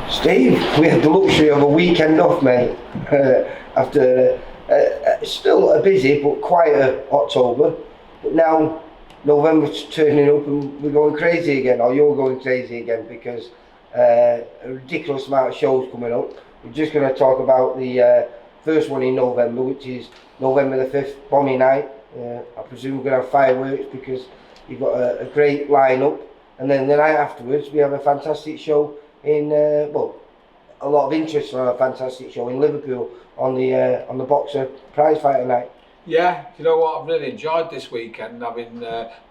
Steve, we had the luxury of a weekend off, mate, after still a busy but quieter October. But now November's turning up and we're going crazy again, or you're going crazy again, because a ridiculous amount of shows coming up. We're just going to talk about the first one in November, which is November the 5th, Bonnie Night. I presume we're going to have fireworks because you've got a great line-up. And then the night afterwards, we have a fantastic show in, a lot of interest for a fantastic show in Liverpool on the boxer prize fighter night. Yeah, you know what, I've really enjoyed this weekend, having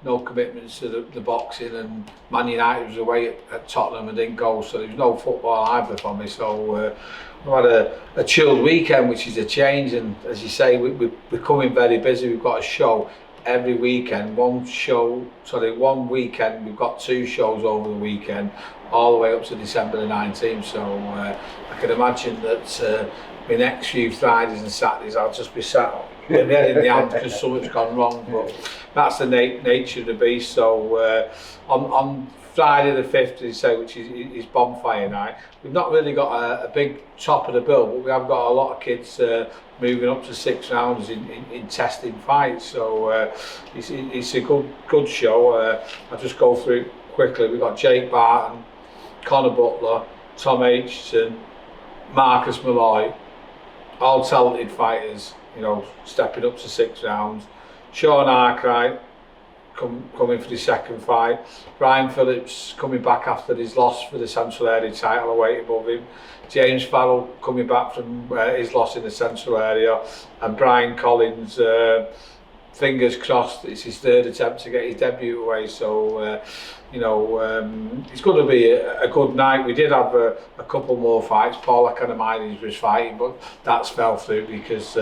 no commitments to the boxing, and Man United was away at Tottenham and didn't go, so there was no football either for me, so I've had a chilled weekend, which is a change. And as you say, we're becoming very busy. We've got a show every weekend, one weekend we've got 2 shows over the weekend, all the way up to December the 19th, so I can imagine that my next few Fridays and Saturdays I'll just be sat with my head in the hand because something's gone wrong, but that's the nature of the beast. So on Friday the 5th, as you say, which is bonfire night, we've not really got a big top of the bill, but we have got a lot of kids moving up to 6 rounds in testing fights, so it's a good show. I'll just go through it quickly. We've got Jake Barton, Conor Butler, Tom Aitchison, Marcus Malloy, all talented fighters, you know, stepping up to 6 rounds. Sean Arkwright coming for the second fight. Brian Phillips coming back after his loss for the Central Area title, a weight above him. James Farrell coming back from his loss in the Central Area, and Brian Collins, fingers crossed, it's his 3rd attempt to get his debut away, so it's going to be a good night. We did have a couple more fights. Paul Akanamaides was fighting, but that's fell through because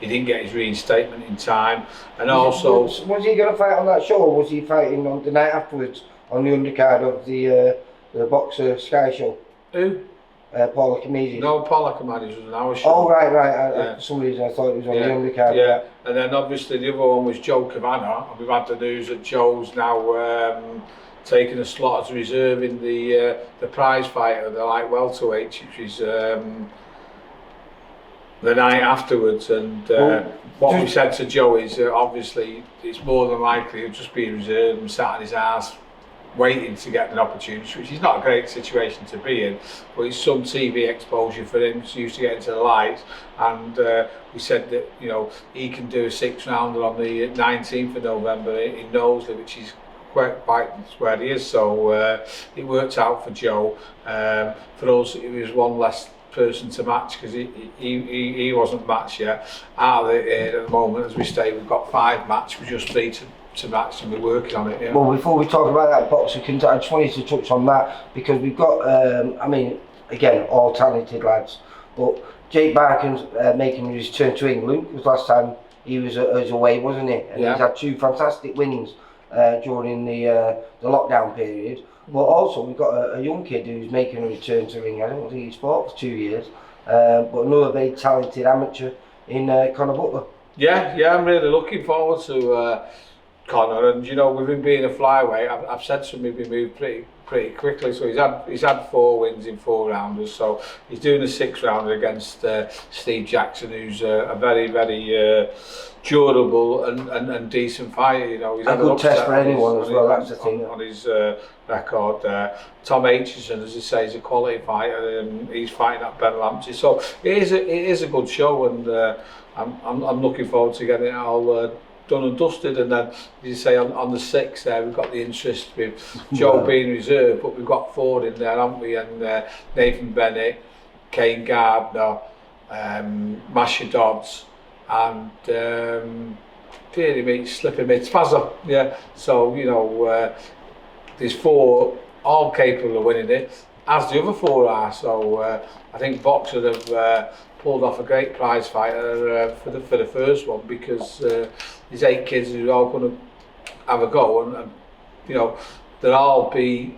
he didn't get his reinstatement in time. And also, was he going to fight on that show, or was he fighting on the night afterwards on the undercard of the Boxer Sky show? Who? Paul Akanamaides. No, Paul Akanamaides was an hour show. Oh, right. For some reason I thought it was on the undercard. Yeah, and then obviously the other one was Joe Cavanagh, and we've had the news that Joe's now taking a slot as reserve in the prize fight of the light welterweight, which is the night afterwards. And what we said to Joe is obviously it's more than likely he'll just be reserved and sat on his ass waiting to get an opportunity, which is not a great situation to be in, but it's some TV exposure for him. He's used to get into the lights, and we said that, you know, he can do a 6-rounder on the 19th of November in Knowsley, which is quite where he is, so it worked out for Joe. For us, it was one less person to match because he wasn't matched yet. Out of it at the moment, as we say, we've got 5 matches, we're just 3 to match, and we're working on it. Yeah. Well, before we talk about that boxer, I just wanted to touch on that because we've got, again, all talented lads, but Jake Barton's making his return to England because last time he was away, wasn't he? And he's had 2 fantastic wins during the lockdown period. But also we've got a young kid who's making a return to ring. I don't think he's fought for 2 years, but another very talented amateur in Conor Butler. Yeah, I'm really looking forward to Conor, and you know, with him being a flyweight, I've said to him he'll be moved pretty quickly. So he's had 4 wins in 4 rounders. So he's doing a 6-rounder against Steve Jackson, who's a very durable and decent fighter. You know, he's a good test for anyone as well. That's the thing on his record. Tom Aitchison, as I say, is a quality fighter, and he's fighting at Ben Lamptey. So it is a good show, and I'm looking forward to getting it all done and dusted. And then, as you say, on the 6th there, we've got the interest with Joe being reserved, but we've got 4 in there, haven't we? And Nathan Bennett, Kane Gardner, Masha Dodds, and slipping me, Spazza. Yeah. So you know, there's 4 all capable of winning it, as the other 4 are. So I think Boxer have pulled off a great prize fighter for the first one, because there's 8 kids who are all going to have a go, and you know, they'll all be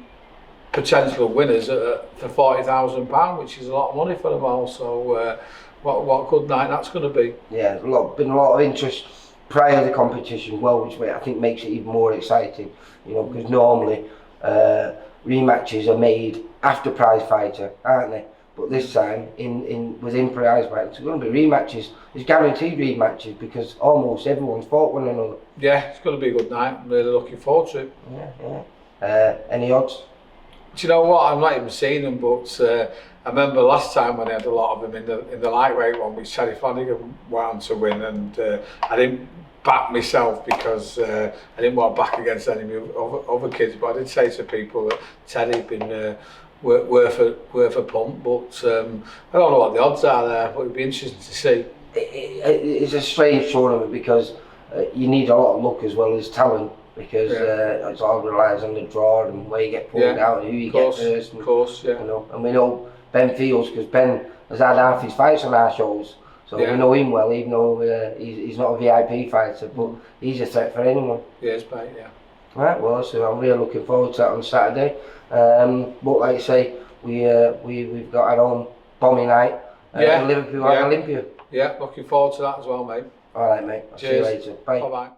potential winners for £40,000, which is a lot of money for them all. So what a good night that's going to be. Yeah, been a lot of interest prior to the competition, well, which I think makes it even more exciting. You know, because normally rematches are made after prize fighter, aren't they? But this time, within prize fighter, it's going to be rematches. It's guaranteed rematches because almost everyone's fought one another. Yeah, it's going to be a good night. I'm really looking forward to it. Yeah. Any odds? Do you know what? I've not even seen them, but I remember last time when I had a lot of them in the lightweight one, which Teddy Flanagan went on to win, and I didn't back myself because I didn't want to back against any other kids. But I did say to people that Teddy'd been worth a punt, but I don't know what the odds are there. But it'd be interesting to see. It's a strange tournament because you need a lot of luck as well as talent. Because it all relies on the draw and where you get pulled out and who you get first. Of course, yeah. You know, and we know Ben Fields because Ben has had half his fights on our shows, so we know him well, even though he's not a VIP fighter, but he's a threat for anyone. Yes, mate, yeah. Right, well, so I'm really looking forward to that on Saturday. But like I say, we've got our own bombing night in Liverpool at Olympia. Yeah, looking forward to that as well, mate. All right, mate. I'll see you later. Bye. Bye-bye.